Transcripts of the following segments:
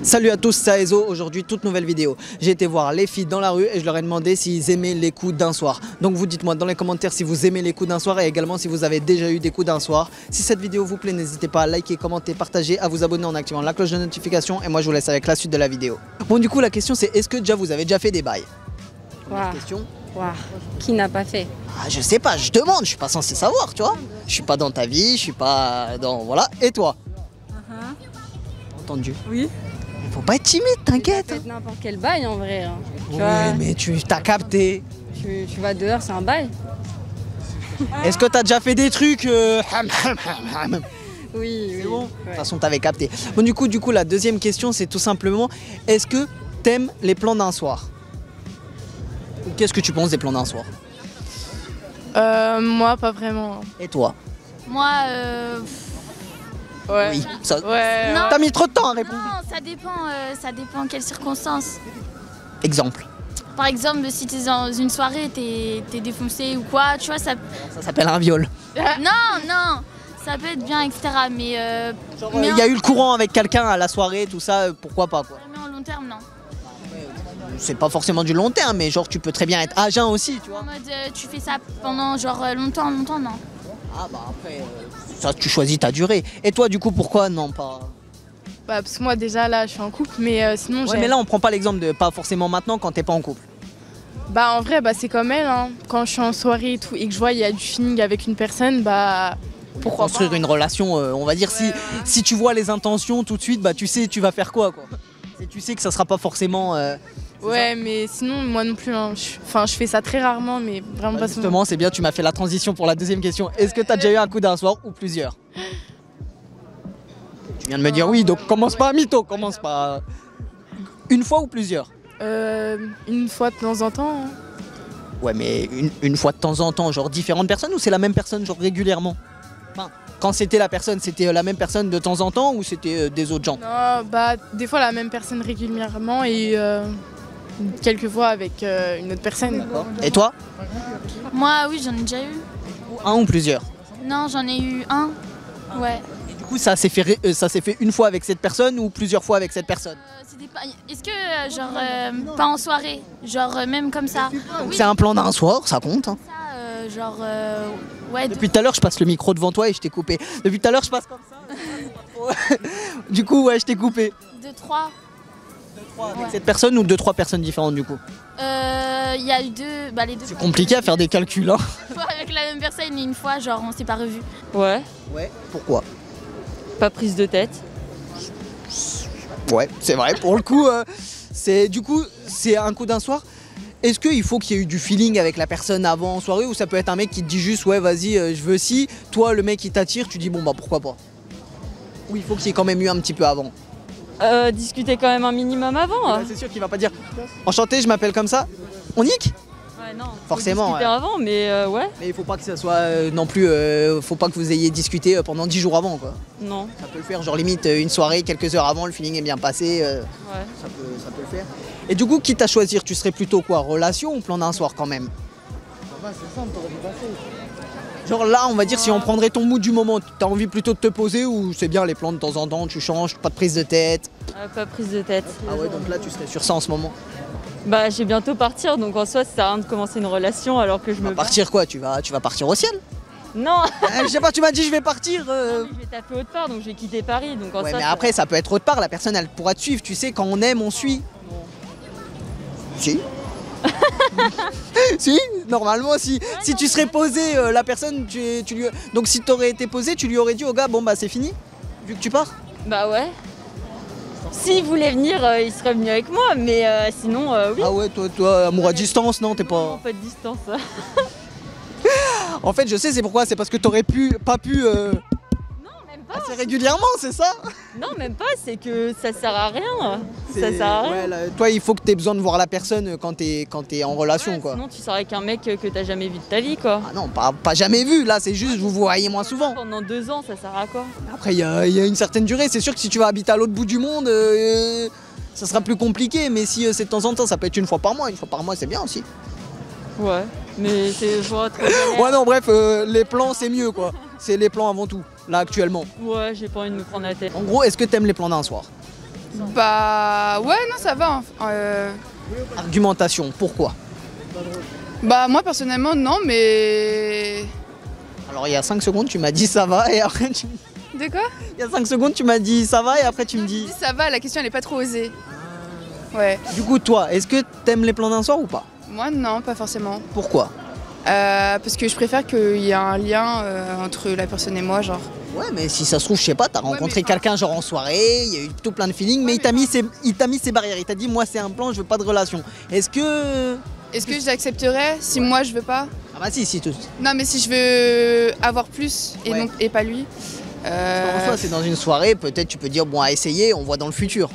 Salut à tous, c'est Ezo. Aujourd'hui, toute nouvelle vidéo. J'ai été voir les filles dans la rue et je leur ai demandé s'ils aimaient les coups d'un soir. Donc vous dites-moi dans les commentaires si vous aimez les coups d'un soir et également si vous avez déjà eu des coups d'un soir. Si cette vidéo vous plaît, n'hésitez pas à liker, commenter, partager, à vous abonner en activant la cloche de notification. Et moi je vous laisse avec la suite de la vidéo. Bon, du coup la question c'est, est-ce que déjà vous avez déjà fait des bails? Wow. Question. Wow. Qui n'a pas fait? Ah, je sais pas, je demande, je suis pas censé savoir, tu vois. Je suis pas dans ta vie, je suis pas dans... Voilà. Et toi? Entendu. Oui. Faut pas être timide, t'inquiète. Faites n'importe quel bail en vrai. Hein. Tu Oui, vois, mais tu t'as capté. tu vas dehors, c'est un bail. Est-ce que t'as déjà fait des trucs Oui, C'est bon. De Ouais. toute façon, t'avais capté. Bon, du coup, la deuxième question, c'est tout simplement, est-ce que t'aimes les plans d'un soir? Ou qu'est-ce que tu penses des plans d'un soir? Moi, pas vraiment. Et toi? Moi, Ouais. Oui. Ça... Ouais. Non. T'as mis trop de temps à répondre. non, ça dépend quelles circonstances. Exemple. Par exemple, si t'es dans une soirée, t'es défoncé ou quoi, tu vois, ça... Ça s'appelle un viol. Non, ça peut être bien, etc. Mais, mais Il y a eu le courant avec quelqu'un à la soirée, tout ça, pourquoi pas quoi. mais en long terme, non. C'est pas forcément du long terme, mais genre tu peux très bien être à jeun aussi, tu vois. En mode, tu fais ça pendant genre longtemps, non. Ah bah après, ça tu choisis ta durée. Et toi du coup pourquoi non pas? Bah, parce que moi, déjà, là, je suis en couple, mais sinon, Ouais mais là on prend pas l'exemple de pas forcément maintenant quand t'es pas en couple. Bah, en vrai, bah, c'est comme elle, hein. Quand je suis en soirée et tout, et que je vois il y a du feeling avec une personne, bah, pourquoi Construire pas. une relation, on va dire si tu vois les intentions tout de suite, bah tu sais tu vas faire quoi. Et tu sais que ça sera pas forcément... Ouais, mais sinon, moi non plus, hein. Enfin, je fais ça très rarement, mais vraiment pas souvent. Justement c'est bien, tu m'as fait la transition pour la deuxième question. Est-ce que t'as déjà eu un coup d'un soir ou plusieurs? Tu viens de me dire oui, donc commence pas à mytho, commence pas... Une fois ou plusieurs? Une fois de temps en temps. Hein. Ouais mais une fois de temps en temps, genre différentes personnes ou c'est la même personne genre régulièrement? Enfin, quand c'était la personne, c'était la même personne de temps en temps ou c'était des autres gens? Non, bah, des fois, la même personne régulièrement et quelques fois avec une autre personne. Et toi? Moi, oui, j'en ai déjà eu. Un ou plusieurs? Non, j'en ai eu un. Ouais. Du coup ça s'est fait une fois avec cette personne ou plusieurs fois avec cette personne? Est-ce que, genre, pas en soirée, genre, même comme ça? Oui, C'est un plan d'un soir, ça compte. Hein. ça, genre, ouais, Depuis tout à l'heure, je passe le micro devant toi et je t'ai coupé. Depuis tout à l'heure, je passe comme ça. Du coup, ouais, je t'ai coupé. 2-3. Avec cette personne ou 2-3 personnes différentes du coup? Il y a eu les deux. C'est compliqué à faire des calculs. Hein. Fois avec la même personne et une fois, genre, on s'est pas revus. Ouais, Ouais. Pourquoi? pas prise de tête. Ouais, c'est vrai. Pour le coup, c'est un coup d'un soir. Est-ce qu'il faut qu'il y ait eu du feeling avec la personne avant en soirée ou ça peut être un mec qui te dit juste ouais vas-y je veux si, toi le mec il t'attire, tu dis bon bah pourquoi pas? Ou il faut qu'il y ait quand même eu un petit peu avant? Discuter quand même un minimum avant. Ouais, c'est sûr qu'il va pas dire enchanté je m'appelle comme ça. On nique? Ouais, non. Forcément, Discuter ouais. avant, mais ouais, Mais il faut pas que ça soit non plus, faut pas que vous ayez discuté pendant 10 jours avant quoi. non. Ça peut le faire, genre limite une soirée, quelques heures avant, le feeling est bien passé, Ouais. ça peut le faire. Et du coup, quitte à choisir, tu serais plutôt quoi, relation ou plan d'un soir quand même? Genre là, on va dire si on prendrait ton mood du moment, t'as envie plutôt de te poser ou c'est bien les plans de temps en temps, tu changes, pas de prise de tête? Pas prise de tête. Ah ouais, donc là tu serais sur ça en ce moment. Bah, je vais bientôt partir, donc en soi, ça sert à rien de commencer une relation alors que je Tu me vas partir quoi? Tu vas partir au ciel? Non. Je sais pas, tu m'as dit je vais partir. Non, mais je vais taper autre part, donc je vais quitter Paris. Donc en Ouais, soi, mais ça- après ça peut être autre part, la personne elle pourra te suivre, tu sais, quand on aime, on suit. Si. Si, normalement si. Si tu serais posé, la personne, tu lui... Donc si t'aurais été posé, tu lui aurais dit au gars, bon bah c'est fini, vu que tu pars. Bah ouais. S'il voulait venir, il serait venu avec moi, mais sinon, oui. Ah ouais, toi, amour à distance, non, t'es Non, pas... pas de distance. En fait, je sais c'est pourquoi, c'est parce que t'aurais pas pu Non, même pas. assez régulièrement, c'est ça? Non, même pas, c'est que ça sert à rien. Ça C'est- sert à rien. ouais, là, toi, il faut que t'aies besoin de voir la personne quand t'es en relation, Ouais, quoi. sinon, tu sors avec un mec que t'as jamais vu de ta vie, quoi. Ah non, pas jamais vu, là, c'est juste vous voyez moins souvent. Pendant 2 ans, ça sert à quoi? Après, il y a une certaine durée. C'est sûr que si tu vas habiter à l'autre bout du monde, ça sera plus compliqué. Mais si c'est de temps en temps, ça peut être une fois par mois. Une fois par mois, c'est bien aussi. Ouais, mais c'est genre trop galère. Ouais, non, bref, les plans, c'est mieux, quoi. C'est les plans avant tout, là, actuellement. Ouais, j'ai pas envie de me prendre la tête. En gros, est-ce que t'aimes les plans d'un soir? Bah ouais, non, ça va. Argumentation, pourquoi? Bah moi personnellement non, mais... Alors il y a 5 secondes tu m'as dit ça va et après tu... De quoi? Il y a 5 secondes tu m'as dit ça va et après tu me dis... Si ça va, la question elle est pas trop osée. Ouais. Du coup toi, est-ce que t'aimes les plans d'un soir ou pas? Moi non, pas forcément. Pourquoi? Parce que je préfère qu'il y ait un lien entre la personne et moi, genre. Ouais mais si ça se trouve, je sais pas, t'as rencontré mais quelqu'un genre en soirée, il y a eu tout plein de feeling, mais il t'a mis ses barrières, il t'a dit moi c'est un plan, je veux pas de relation. Est-ce que j'accepterais si moi je veux pas? Ah bah si tout. Non mais si je veux avoir plus et, Ouais. et pas lui. En soi c'est dans une soirée, peut-être tu peux dire bon à essayer, on voit dans le futur.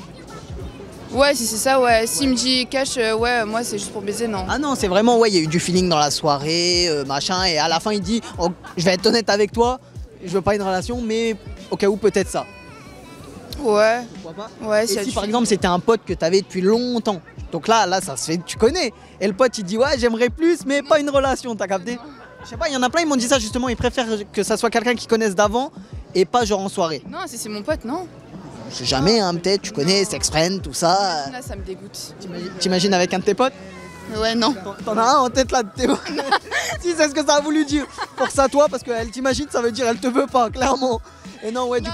Ouais, si c'est ça, ouais. S'il me dit cash, ouais, moi c'est juste pour baiser, non. Ah non, c'est vraiment, ouais, il y a eu du feeling dans la soirée, machin, et à la fin il dit, oh, je vais être honnête avec toi, je veux pas une relation, mais au cas où peut-être ça. Ouais. Pourquoi pas? Ouais, Et si si par exemple c'était un pote que t'avais depuis longtemps, donc là ça se fait, tu connais, et le pote il dit ouais j'aimerais plus, mais pas une relation, t'as capté? Je sais pas, il y en a plein, ils m'ont dit ça justement, ils préfèrent que ça soit quelqu'un qu'ils connaissent d'avant, et pas genre en soirée. Non, si c'est mon pote, non. Je sais jamais, hein, peut-être, tu connais, sex friend, tout ça. Là, ça me dégoûte. T'imagines avec un de tes potes? Ouais, non. T'en as un en tête là de tes potes? Si, c'est ce que ça a voulu dire. Force à toi, parce qu'elle t'imagine, ça veut dire elle te veut pas, clairement. Et non, ouais, du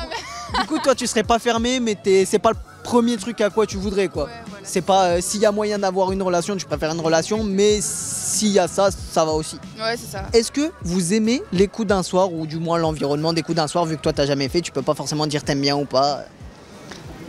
coup, toi, tu serais pas fermé, mais c'est pas le premier truc à quoi tu voudrais, quoi. Ouais, voilà. C'est pas, s'il y a moyen d'avoir une relation, tu préfères une relation, mais s'il y a ça, ça va aussi. Ouais, c'est ça. Est-ce que vous aimez les coups d'un soir, ou du moins l'environnement des coups d'un soir, vu que toi, t'as jamais fait, tu peux pas forcément dire t'aimes bien ou pas?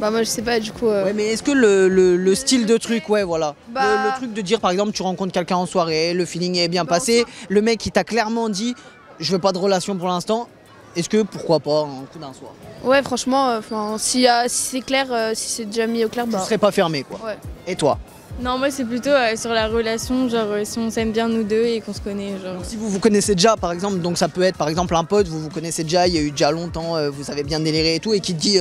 Bah moi je sais pas du coup. Ouais, mais est-ce que le style de truc, ouais, voilà. Bah- Le truc de dire, par exemple, tu rencontres quelqu'un en soirée, le feeling est bien passé, le mec il t'a clairement dit, je veux pas de relation pour l'instant, est-ce que pourquoi pas un coup d'un soir? Ouais franchement, si c'est clair, si c'est déjà mis au clair, Tu bah. serais pas fermé, quoi. Ouais. Et toi? Non, moi c'est plutôt sur la relation, genre si on s'aime bien nous deux et qu'on se connaît, genre. Si vous vous connaissez déjà, par exemple, donc ça peut être par exemple un pote, vous vous connaissez déjà, il y a eu déjà longtemps, vous avez bien déliré et tout, et qui te dit,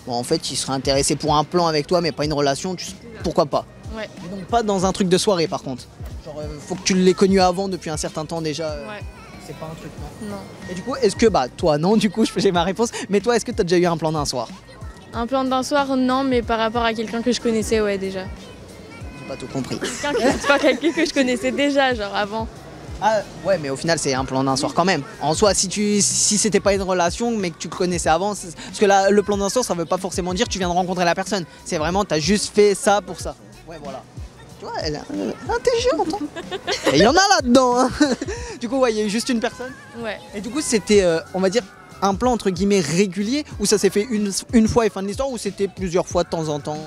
bon, en fait, il serait intéressé pour un plan avec toi, mais pas une relation, pourquoi pas? Ouais. Et donc pas dans un truc de soirée, par contre. Genre, faut que tu l'aies connu avant, depuis un certain temps déjà. Ouais. C'est pas un truc, non? Non. Et du coup, est-ce que, bah, toi, non, du coup, j'ai ma réponse, mais toi, est-ce que t'as déjà eu un plan d'un soir? Un plan d'un soir, non, mais par rapport à quelqu'un que je connaissais, ouais, déjà. J'ai pas tout compris. Quelqu'un que je connaissais déjà, genre avant. Ah, ouais, mais au final, c'est un plan d'un soir quand même. En soi, si c'était pas une relation, mais que tu connaissais avant, parce que là, le plan d'un soir, ça veut pas forcément dire que tu viens de rencontrer la personne. C'est vraiment, t'as juste fait ça pour ça. Ouais, voilà. Tu vois, elle est intelligente. Hein. Et il y en a là-dedans. Hein. Du coup, ouais, il y a eu juste une personne. Ouais. Et du coup, c'était, on va dire, un plan entre guillemets régulier, où ça s'est fait une fois et fin de l'histoire, ou c'était plusieurs fois de temps en temps?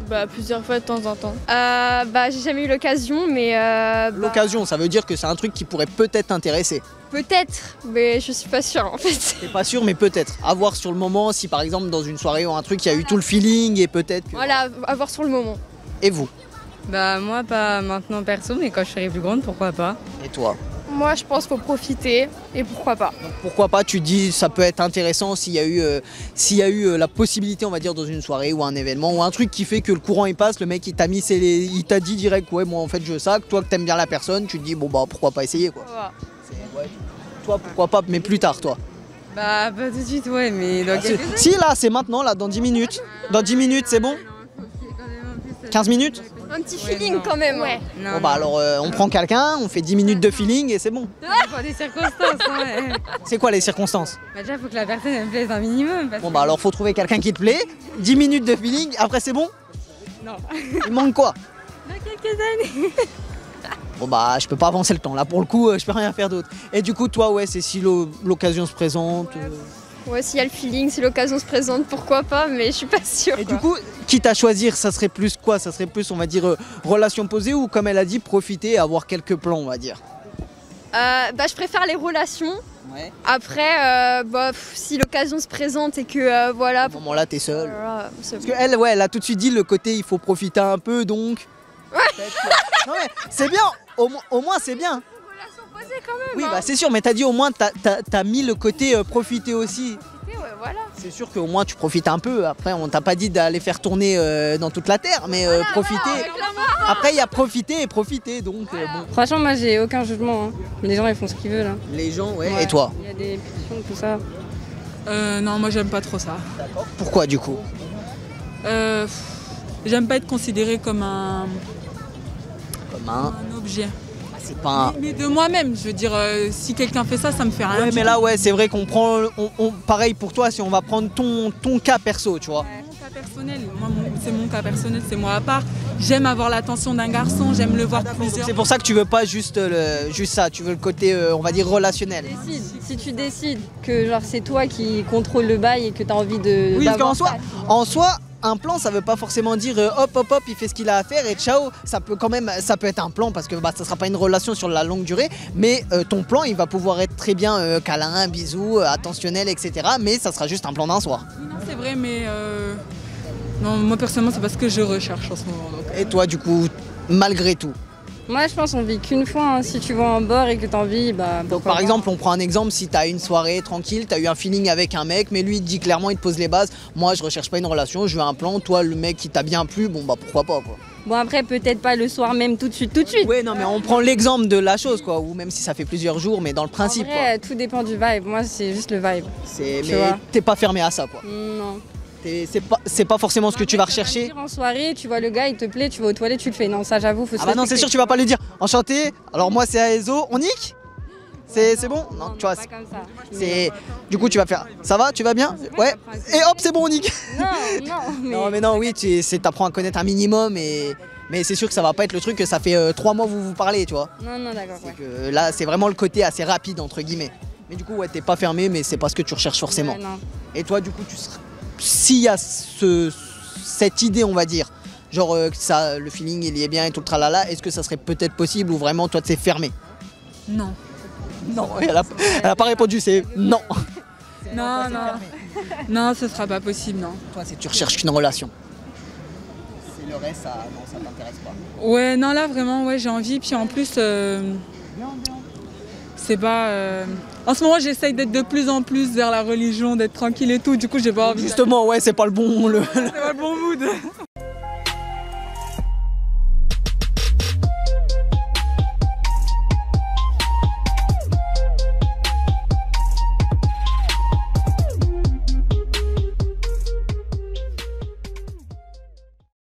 Bah, plusieurs fois de temps en temps. Bah j'ai jamais eu l'occasion, mais L'occasion, ça veut dire que c'est un truc qui pourrait peut-être t'intéresser. peut-être, mais je suis pas sûre en fait. T'es pas sûr, mais peut-être. À voir sur le moment, si par exemple dans une soirée ou un truc, il y a eu tout le feeling et peut-être que... Voilà, à voir sur le moment. Et vous? Bah moi pas maintenant perso, mais quand je serai plus grande, pourquoi pas. Et toi? Moi je pense qu'il faut profiter et pourquoi pas. Donc pourquoi pas, tu dis ça peut être intéressant s'il y a eu la possibilité, on va dire, dans une soirée ou un événement ou un truc qui fait que le courant il passe, le mec il t'a dit direct, ouais moi en fait je veux ça, que toi que t'aimes bien la personne, tu te dis bon bah pourquoi pas essayer quoi. Ouais. Toi pourquoi pas, mais plus tard toi. Bah pas tout de suite, ouais, mais dans quelques années. Si là c'est maintenant, là dans 10 minutes. Dans 10 minutes c'est bon? 15 minutes? Un petit feeling quand même. Ouais. Non, Bon bah alors on prend quelqu'un, on fait 10 minutes de feeling et c'est bon. ça dépend des circonstances. Hein. C'est quoi les circonstances? Bah déjà faut que la personne elle me plaise un minimum. Parce Bon que- bah alors faut trouver quelqu'un qui te plaît, 10 minutes de feeling, après c'est bon? Non. Il manque quoi? Dans quelques années. Bon bah je peux pas avancer le temps, là pour le coup je peux rien faire d'autre. Et du coup toi ouais c'est si l'occasion se présente. Ouais, s'il y a le feeling, si l'occasion se présente, pourquoi pas, mais je suis pas sûre. Et quoi. du coup, quitte à choisir, ça serait plus quoi? Ça serait plus on va dire relation posée ou comme elle a dit profiter et avoir quelques plans on va dire. Bah je préfère les relations. Ouais. Après, si l'occasion se présente et que voilà. À ce moment là t'es seule. Voilà, c'est Parce bon. qu'elle ouais elle a tout de suite dit le côté il faut profiter un peu donc. Peut-être que- Non mais c'est bien, au moins c'est bien. Oui bah c'est sûr mais t'as dit au moins t'as mis le côté profiter aussi. Ouais, voilà. C'est sûr qu'au moins tu profites un peu. Après, on t'a pas dit d'aller faire tourner dans toute la terre, mais profiter. Après, il y a profiter et profiter, donc bon. Franchement moi j'ai aucun jugement. Hein. Les gens ils font ce qu'ils veulent. Hein. Les gens, ouais. Ouais. Et toi? Il y a des pulsions, tout ça. Non, moi j'aime pas trop ça. Pourquoi du coup? J'aime pas être considérée comme un objet. C'est pas un... Mais de moi-même, je veux dire, si quelqu'un fait ça, ça me fait rien. Ouais, mais là, ouais, c'est vrai qu'on prend... pareil pour toi, si on va prendre ton cas perso, tu vois. Mon cas personnel, moi, c'est mon cas personnel, c'est moi à part. J'aime avoir l'attention d'un garçon, j'aime le voir plusieurs. C'est pour ça que tu veux pas juste ça, tu veux le côté, on va dire, relationnel. Si tu décides que genre c'est toi qui contrôle le bail et que tu as envie de... Oui, parce d'avoir en soi, un plan, ça veut pas forcément dire hop, il fait ce qu'il a à faire et ciao. Ça peut être un plan parce que ça sera pas une relation sur la longue durée, mais ton plan, il va pouvoir être très bien câlin, bisous, attentionnel, etc. Mais ça sera juste un plan d'un soir. Non, c'est vrai, mais non, moi personnellement, c'est pas ce que je recherche en ce moment. Donc. Et toi, du coup, malgré tout? Moi, je pense qu'on vit qu'une fois. Hein. Si tu vas en bord et que tu as envie, bah. Donc par exemple, on prend un exemple, si tu as une soirée tranquille, tu as eu un feeling avec un mec, mais lui il te dit clairement, il te pose les bases, moi je recherche pas une relation, je veux un plan, toi le mec qui t'a bien plu, bon bah pourquoi pas quoi. Bon après peut-être pas le soir même tout de suite. Ouais non mais on prend l'exemple de la chose quoi, ou même si ça fait plusieurs jours, mais dans le principe en vrai, tout dépend du vibe, moi c'est juste le vibe. Mais t'es pas fermé à ça quoi. Non. C'est pas forcément ce que tu vas rechercher. Tu vas en soirée, tu vois le gars, il te plaît, tu vas aux toilettes, tu le fais. Non, ça j'avoue, faut se bah non, c'est sûr, tu vas pas lui dire enchanté. Alors moi c'est Aezo, on nique. C'est bon. Non, tu vois. Pas comme ça. Du coup tu vas faire. Ça va, tu vas bien? Ouais. Et hop, c'est bon, on nique. Non. Non, oui, t'apprends à connaître un minimum mais c'est sûr que ça va pas être le truc que ça fait 3 mois que vous parlez, tu vois. Non, d'accord. Ouais. Là, c'est vraiment le côté assez rapide entre guillemets. Mais du coup, ouais, t'es pas fermé, mais c'est pas ce que tu recherches forcément. Ouais, non. Et toi, du coup, s'il y a cette idée, on va dire, genre que le feeling il y est bien et tout le tralala, est-ce que ça serait peut-être possible ou vraiment toi c'est fermé? Non. Non, elle a pas répondu, c'est non. Non, ce sera pas possible, non. Toi, tu recherches qu'une relation. C'est le reste, ça t'intéresse pas. Ouais, non, là vraiment, ouais, j'ai envie, puis en plus, c'est pas... En ce moment, j'essaye d'être de plus en plus vers la religion, d'être tranquille et tout, du coup, j'ai pas envie... Justement, ouais, c'est pas le bon... C'est pas le bon mood.